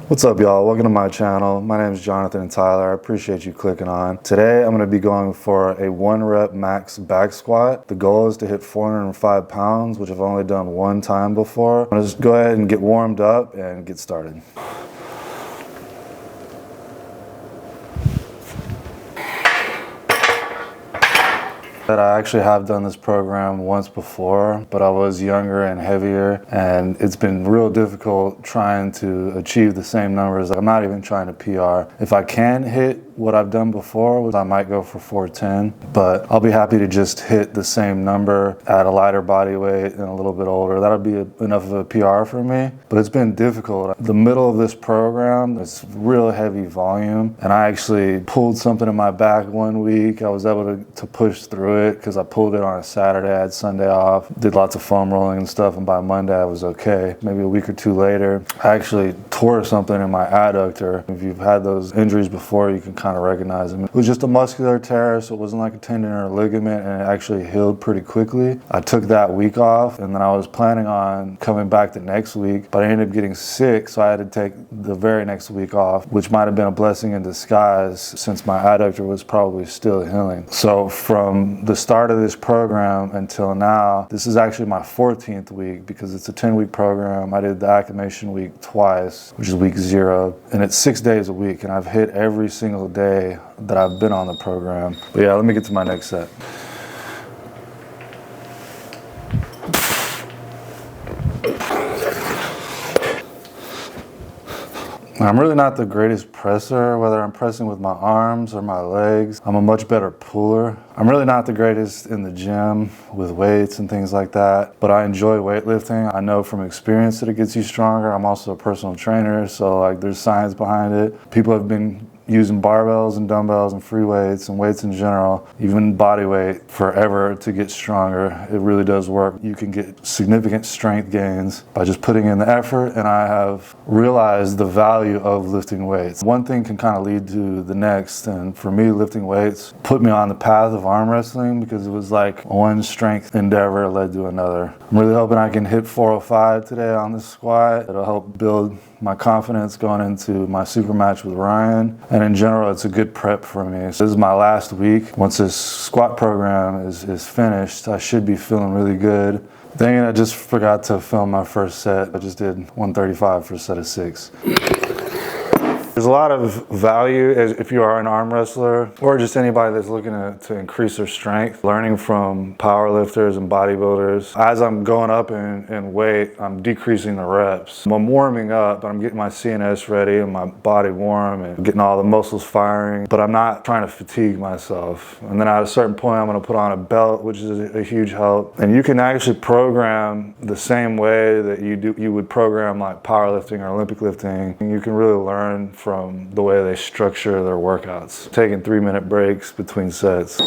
What's up, y'all? Welcome to my channel. My name is Jonathan and Tyler. I appreciate you clicking on. Today I'm going to be going for a 1 rep max back squat. The goal is to hit 405 pounds, which I've only done one time before. I'm going to just go ahead and get warmed up and get started. I actually have done this program once before, but I was younger and heavier, and it's been real difficult trying to achieve the same numbers. I'm not even trying to PR. If I can hit what I've done before, I might go for 410, but I'll be happy to just hit the same number at a lighter body weight and a little bit older. That'll be enough of a PR for me, but it's been difficult. The middle of this program is real heavy volume, and I actually pulled something in my back one week. I was able to push through it because I pulled it on a Saturday. I had Sunday off, did lots of foam rolling and stuff, and by Monday I was okay. Maybe a week or two later, I actually tore something in my adductor. If you've had those injuries before, you can kind of recognize them. It was just a muscular tear, so it wasn't like a tendon or a ligament, and it actually healed pretty quickly. I took that week off, and then I was planning on coming back the next week, but I ended up getting sick, so I had to take the very next week off, which might have been a blessing in disguise since my adductor was probably still healing. So from the start of this program until now, this is actually my 14th week because it's a 10-week program. I did the acclimation week twice, which is week 0, and it's 6 days a week, and I've hit every single day that I've been on the program. But yeah, let me get to my next set. I'm really not the greatest presser, whether I'm pressing with my arms or my legs. I'm a much better puller. I'm really not the greatest in the gym with weights and things like that, but I enjoy weightlifting. I know from experience that it gets you stronger. I'm also a personal trainer, so like there's science behind it. People have been using barbells and dumbbells and free weights and weights in general, even body weight, forever to get stronger. It really does work. You can get significant strength gains by just putting in the effort, and I have realized the value of lifting weights. One thing can kind of lead to the next, and for me, lifting weights put me on the path of arm wrestling because it was like one strength endeavor led to another. I'm really hoping I can hit 405 today on this squat. It'll help build my confidence going into my super match with Ryan. And in general, it's a good prep for me. So this is my last week. Once this squat program is finished, I should be feeling really good. Dang it, I just forgot to film my first set. I just did 135 for a set of 6. There's a lot of value if you are an arm wrestler or just anybody that's looking to increase their strength, learning from power lifters and bodybuilders. As I'm going up in weight, I'm decreasing the reps. I'm warming up, I'm getting my CNS ready and my body warm and getting all the muscles firing, but I'm not trying to fatigue myself. And then at a certain point, I'm gonna put on a belt, which is a huge help. And you can actually program the same way that you would program like powerlifting or Olympic lifting. You can really learn from the way they structure their workouts, taking 3-minute breaks between sets.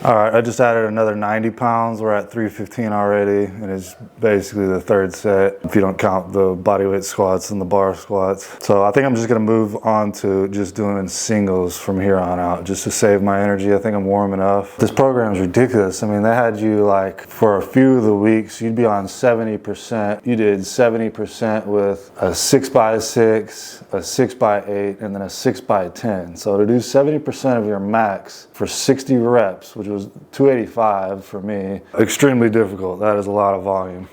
All right, I just added another 90 pounds. We're at 315 already, and it's basically the 3rd set if you don't count the bodyweight squats and the bar squats. So I think I'm just gonna move on to just doing singles from here on out, just to save my energy. I think I'm warm enough. This program is ridiculous. I mean, they had you like, for a few of the weeks, you'd be on 70%. You did 70% with a 6x6, a 6x8, and then a 6x10. So to do 70% of your max for 60 reps, which was 285 for me, extremely difficult. That is a lot of volume.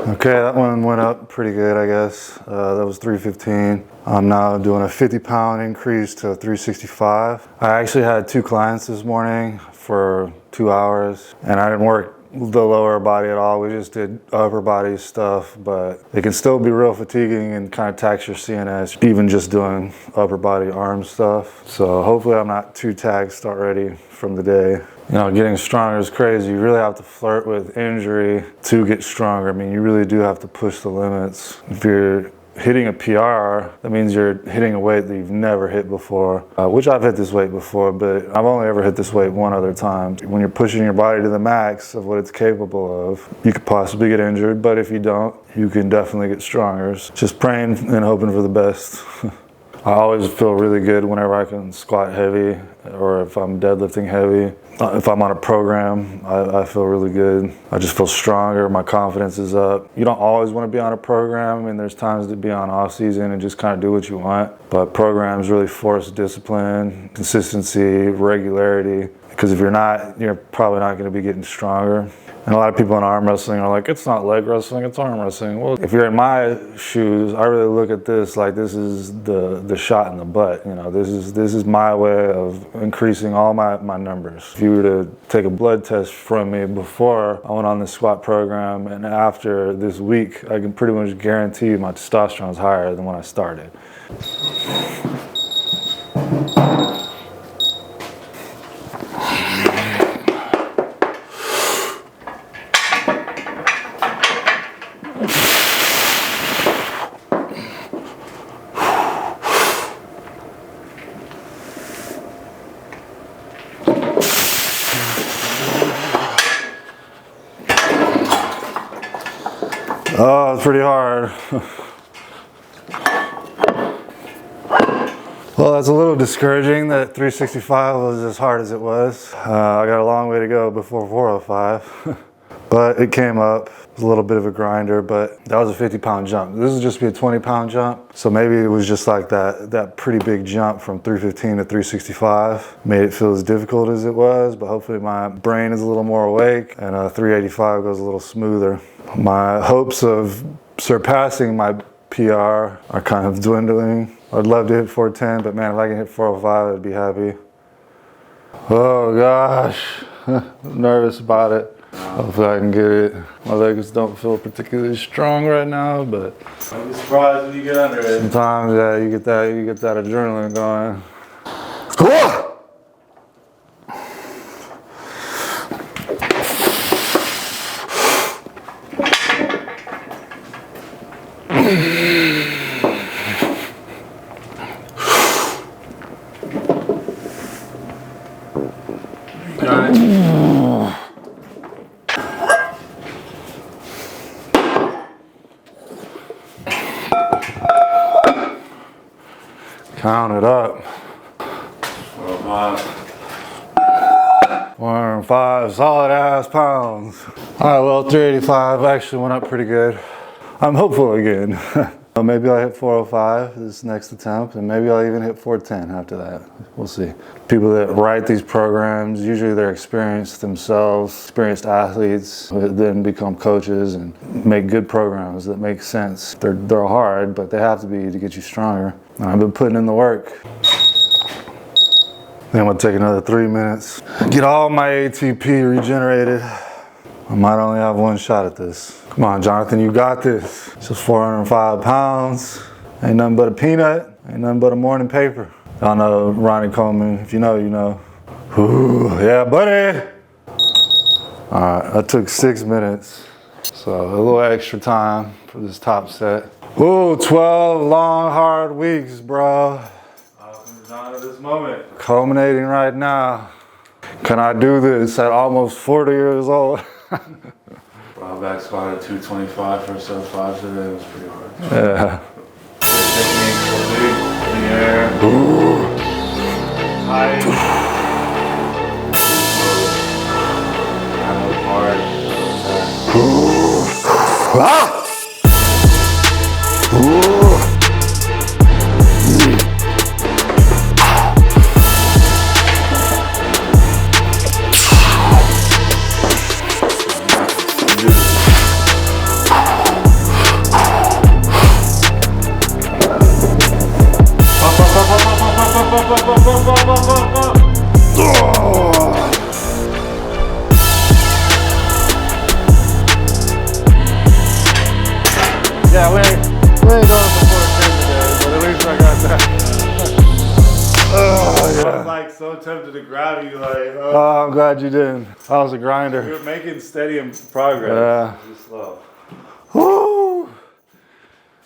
Okay, that one went up pretty good, I guess. That was 315. I'm now doing a 50-pound increase to 365. I actually had 2 clients this morning for 2 hours, and I didn't work the lower body at all. We just did upper body stuff, but it can still be real fatiguing and kind of tax your CNS, even just doing upper body arm stuff. So hopefully I'm not too taxed already from the day. You know, getting stronger is crazy. You really have to flirt with injury to get stronger. I mean, you really do have to push the limits. If you're hitting a PR, that means you're hitting a weight that you've never hit before, which I've hit this weight before, but I've only ever hit this weight one other time. When you're pushing your body to the max of what it's capable of, you could possibly get injured, but if you don't, you can definitely get stronger. Just praying and hoping for the best. I always feel really good whenever I can squat heavy or if I'm deadlifting heavy. If I'm on a program, I feel really good. I just feel stronger, my confidence is up. You don't always want to be on a program. I mean, there's times to be on off season and just kind of do what you want. But programs really force discipline, consistency, regularity. Because if you're not, you're probably not going to be getting stronger. And a lot of people in arm wrestling are like, it's not leg wrestling, it's arm wrestling. Well, if you're in my shoes, I really look at this like this is the shot in the butt. You know, this is my way of increasing all my numbers. If you were to take a blood test from me before I went on the squat program and after this week, I can pretty much guarantee my testosterone is higher than when I started. Oh, it's pretty hard. Well, that's a little discouraging that 365 was as hard as it was. I got a long way to go before 405, but it came up. It was a little bit of a grinder, but that was a 50-pound jump. This is just be a 20-pound jump. So maybe it was just like that pretty big jump from 315 to 365 made it feel as difficult as it was, but hopefully my brain is a little more awake and 385 goes a little smoother. My hopes of surpassing my PR are kind of dwindling. I'd love to hit 410, but man, if I can hit 405, I'd be happy. Oh gosh, I'm nervous about it. Hopefully I can get it. My legs don't feel particularly strong right now, but I'll be surprised when you get under it. Sometimes, yeah, you get that adrenaline going. Got it. Count it up. 105 solid ass pounds. All right, well, 385 actually went up pretty good. I'm hopeful again. Maybe I'll hit 405 this next attempt, and maybe I'll even hit 410 after that. We'll see. People that write these programs, usually they're experienced themselves, experienced athletes, that then become coaches and make good programs that make sense. They're hard, but they have to be to get you stronger. And I've been putting in the work. Then I'm gonna take another 3 minutes, get all my ATP regenerated. I might only have one shot at this. Come on, Jonathan, you got this. It's just 405 pounds. Ain't nothing but a peanut. Ain't nothing but a morning paper. Y'all know Ronnie Coleman. If you know, you know. Ooh, yeah, buddy. All right, that took 6 minutes. So a little extra time for this top set. Ooh, 12 long, hard weeks, bro. Down to this moment. Culminating right now. Can I do this at almost 40 years old? Bro, back squat at 225 for a sub 5 today. It was pretty hard. Yeah. In the air. Ooh. High. Hard. Ah! Ooh. Yeah, we ain't doing it before 10 today, but at least I got that. Oh, yeah. I was like so tempted to grab you, like. Oh, I'm glad you didn't. I was a grinder. You're making steady progress. Yeah. Just slow. Woo!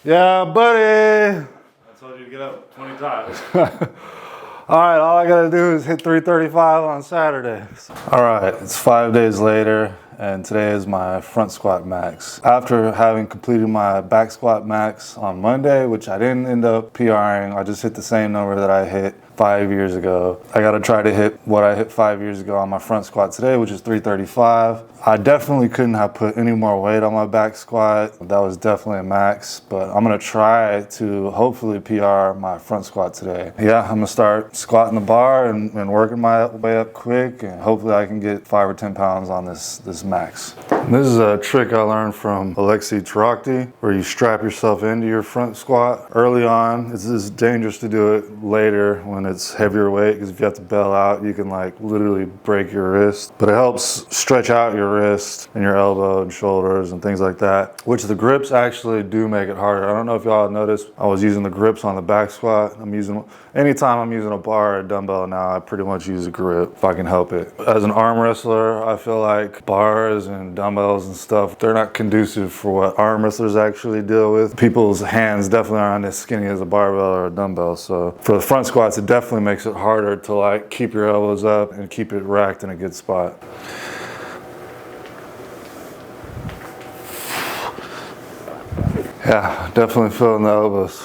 Yeah, buddy. I told you to get up 20 times. All right, all I gotta do is hit 335 on Saturday. All right, it's 5 days later, and today is my front squat max. After having completed my back squat max on Monday, which I didn't end up PRing, I just hit the same number that I hit 5 years ago. I gotta try to hit what I hit 5 years ago on my front squat today, which is 335. I definitely couldn't have put any more weight on my back squat. That was definitely a max, but I'm gonna try to hopefully PR my front squat today. Yeah, I'm gonna start squatting the bar and working my way up quick, and hopefully I can get 5 or 10 pounds on this max. This is a trick I learned from Alexei Tarakty, where you strap yourself into your front squat early on. It's dangerous to do it later when it's heavier weight, because if you have to bail out, you can like literally break your wrist. But it helps stretch out your wrist and your elbow and shoulders and things like that, which the grips actually do make it harder. I don't know if y'all noticed, I was using the grips on the back squat. Anytime I'm using a bar or a dumbbell now, I pretty much use a grip if I can help it. As an arm wrestler, I feel like bars and dumbbells and stuff, they're not conducive for what arm wrestlers actually deal with. People's hands definitely aren't as skinny as a barbell or a dumbbell. So for the front squats, it definitely makes it harder to like keep your elbows up and keep it racked in a good spot. Yeah, definitely feeling the elbows.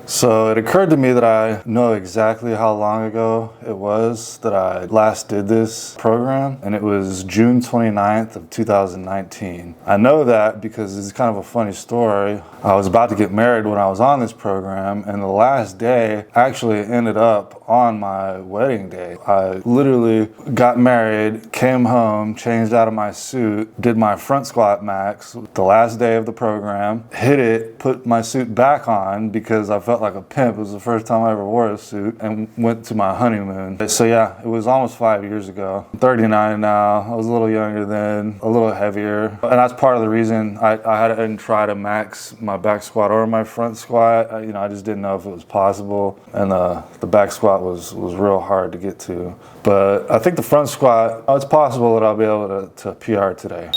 So it occurred to me that I know exactly how long ago it was that I last did this program, and it was June 29th of 2019. I know that because it's kind of a funny story. I was about to get married when I was on this program, and the last day actually ended up on my wedding day. I literally got married, came home, changed out of my suit, did my front squat max the last day of the program, hit it, put my suit back on because I felt like a pimp. It was the first time I ever wore a suit, and went to my honeymoon. So yeah, it was almost 5 years ago. I'm 39 now. I was a little younger then, a little heavier. And that's part of the reason I didn't try to max my back squat or my front squat. I just didn't know if it was possible. And the back squat was real hard to get to. But I think the front squat, it's possible that I'll be able to PR today.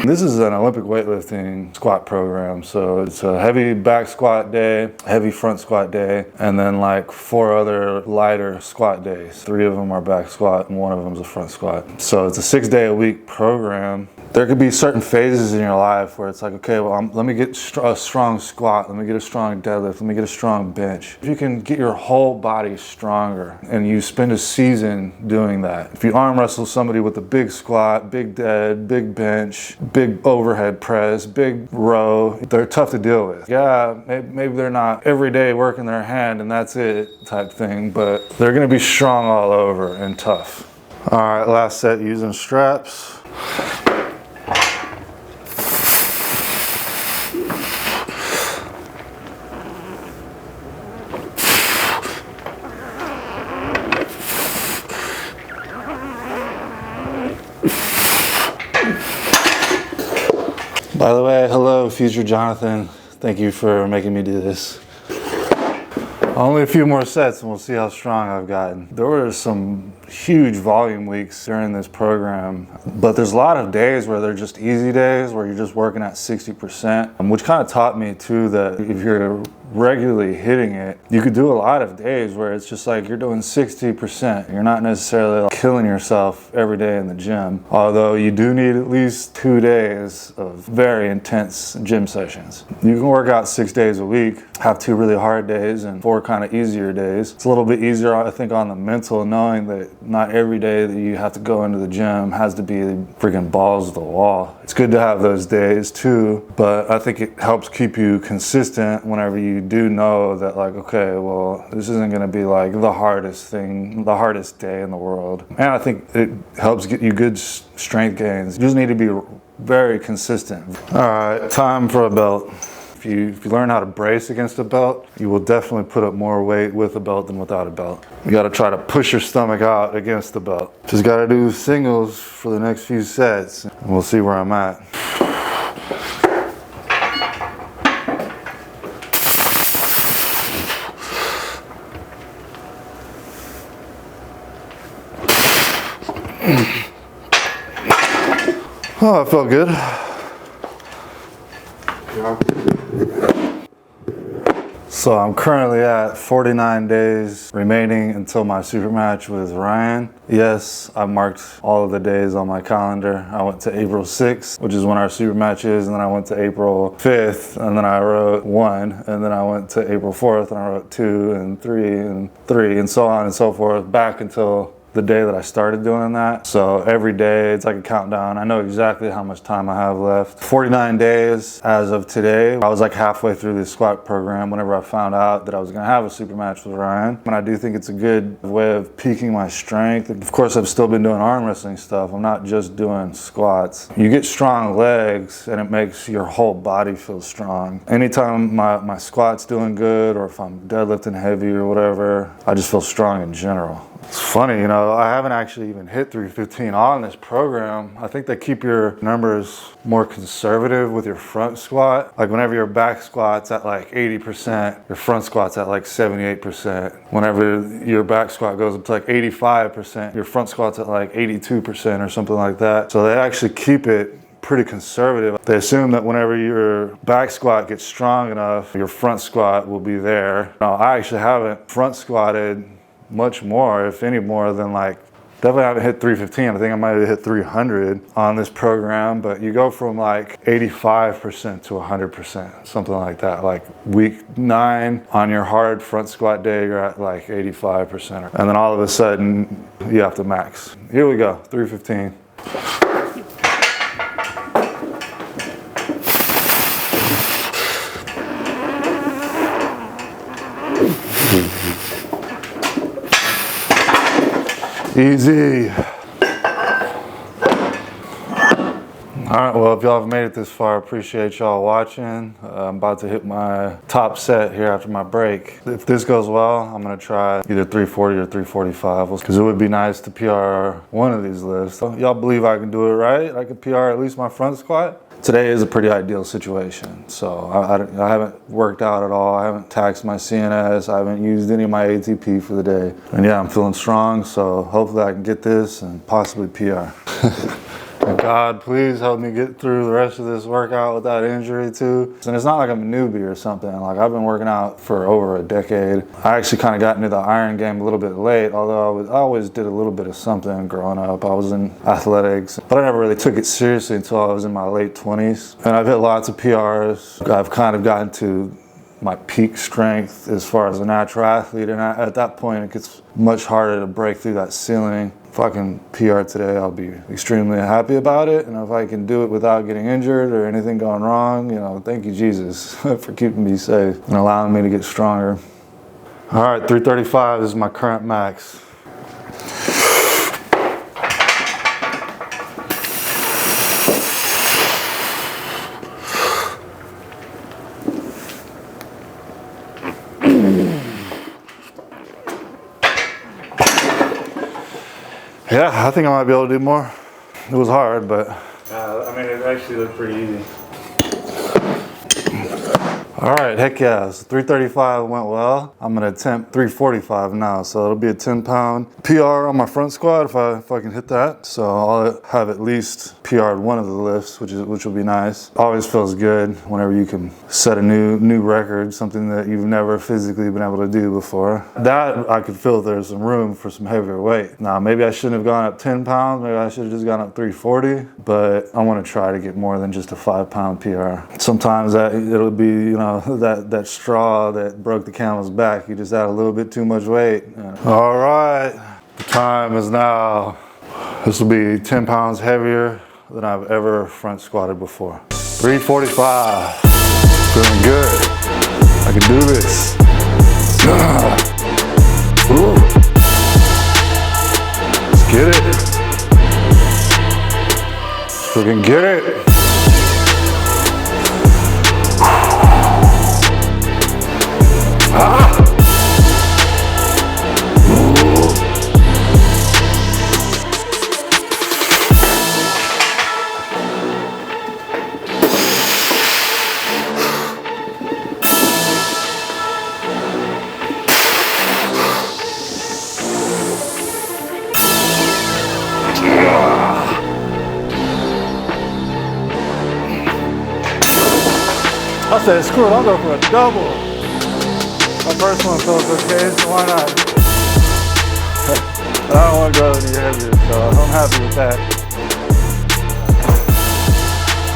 This is an Olympic weightlifting squat program, so it's a heavy back squat day, heavy front squat day, and then like 4 other lighter squat days. 3 of them are back squat and 1 of them is a front squat. So it's a 6-day-a-week program. There could be certain phases in your life where it's like, okay, well, let me get a strong squat, let me get a strong deadlift, let me get a strong bench. If you can get your whole body stronger and you spend a season doing that. If you arm wrestle somebody with a big squat, big dead, big bench, big overhead press, big row, they're tough to deal with. Yeah, maybe they're not every day working their hand and that's it type thing, but they're gonna be strong all over and tough. All right, last set using straps. By the way, hello, future Jonathan. Thank you for making me do this. Only a few more sets and we'll see how strong I've gotten. There were some huge volume weeks during this program, but there's a lot of days where they're just easy days where you're just working at 60%, which kind of taught me too that if you're regularly hitting it, you could do a lot of days where it's just like you're doing 60%. You're not necessarily like killing yourself every day in the gym, although you do need at least 2 days of very intense gym sessions. You can work out 6 days a week, have 2 really hard days and 4 kind of easier days. It's a little bit easier, I think, on the mental, knowing that not every day that you have to go into the gym has to be freaking balls to the wall. It's good to have those days too, but I think it helps keep you consistent whenever you do know that, like, okay, well, this isn't going to be like the hardest thing, the hardest day in the world. And I think it helps get you good strength gains. You just need to be very consistent. All right, time for a belt. If you learn how to brace against a belt, you will definitely put up more weight with a belt than without a belt. You gotta try to push your stomach out against the belt. Just gotta do singles for the next few sets, and we'll see where I'm at. Oh, it felt good. So I'm currently at 49 days remaining until my super match with Ryan. Yes, I marked all of the days on my calendar. I went to April 6th, which is when our super match is, and then I went to April 5th, and then I wrote 1, and then I went to April 4th, and I wrote 2, and 3, and so on and so forth, back until the day that I started doing that. So every day it's like a countdown. I know exactly how much time I have left. 49 days as of today. I was like halfway through this squat program whenever I found out that I was gonna have a super match with Ryan. And I do think it's a good way of peaking my strength. Of course, I've still been doing arm wrestling stuff. I'm not just doing squats. You get strong legs and it makes your whole body feel strong. Anytime my squat's doing good, or if I'm deadlifting heavy or whatever, I just feel strong in general. It's funny, you know, I haven't actually even hit 315 on this program. I think they keep your numbers more conservative with your front squat. Like whenever your back squat's at like 80%, your front squat's at like 78%. Whenever your back squat goes up to like 85%, your front squat's at like 82% or something like that. So they actually keep it pretty conservative. They assume that whenever your back squat gets strong enough, your front squat will be there. Now, I actually haven't front squatted much more, if any more than like, definitely haven't hit 315. I think I might have hit 300 on this program, but you go from like 85% to 100%, something like that. Like week 9 on your hard front squat day, you're at like 85%. And then all of a sudden you have to max. Here we go, 315. Easy. All right, well, if y'all have made it this far, I appreciate y'all watching. I'm about to hit my top set here after my break. If this goes well, I'm gonna try either 340 or 345, because it would be nice to PR one of these lifts. So y'all believe I can do it right? I can PR at least my front squat? Today is a pretty ideal situation. So I haven't worked out at all. I haven't taxed my CNS. I haven't used any of my ATP for the day. And yeah, I'm feeling strong, so hopefully I can get this and possibly PR. And God, please help me get through the rest of this workout without injury too. And it's not like I'm a newbie or something. Like I've been working out for over a decade. I actually kind of got into the iron game a little bit late, although I always did a little bit of something growing up. I was in athletics, but I never really took it seriously until I was in my late 20s. And I've hit lots of PRs. I've kind of gotten to my peak strength as far as a natural athlete, and at that point it gets much harder to break through that ceiling. If I can PR today, I'll be extremely happy about it, and if I can do it without getting injured or anything going wrong, you know, thank you Jesus for keeping me safe and allowing me to get stronger. All right, 335 is my current max. Yeah, I think I might be able to do more. It was hard, but I mean, it actually looked pretty easy. All right, heck yeah, so 335 went well. I'm gonna attempt 345 now, so it'll be a 10-pound PR on my front squat if I can hit that. So I'll have at least PR'd one of the lifts, which will be nice. Always feels good whenever you can set a new record, something that you've never physically been able to do before. That I could feel there's some room for some heavier weight. Now maybe I shouldn't have gone up 10 pounds, maybe I should have just gone up 340, but I want to try to get more than just a 5-pound PR. Sometimes it'll be, you know, that straw that broke the camel's back. You just add a little bit too much weight. All right, the time is now. This will be 10 pounds heavier than I've ever front squatted before. 345, feeling good. I can do this. Ooh. Let's get it. Let's freaking get it. I said, screw it, I'll go for a double. My first one felt okay, so why not? I don't want to go any heavier, so I'm happy with that.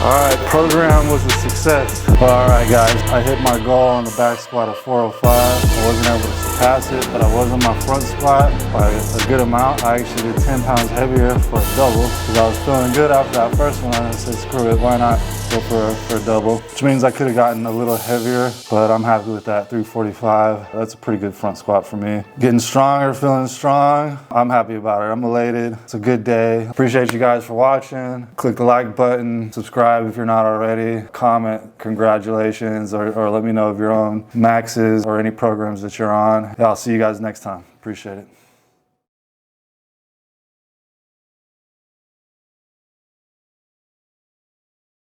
All right, program was a success. All right, guys, I hit my goal on the back squat of 405. I wasn't able to surpass it, but I was on my front squat by a good amount. I actually did 10 pounds heavier for a double because I was feeling good after that first one. I said, screw it, why not go for a double? Which means I could have gotten a little heavier, but I'm happy with that, 345. That's a pretty good front squat for me. Getting stronger, feeling strong. I'm happy about it. I'm elated. It's a good day. Appreciate you guys for watching. Click the like button, subscribe if you're not already, comment congratulations, or let me know of your own maxes or any programs that you're on. Yeah, I'll see you guys next time. Appreciate it.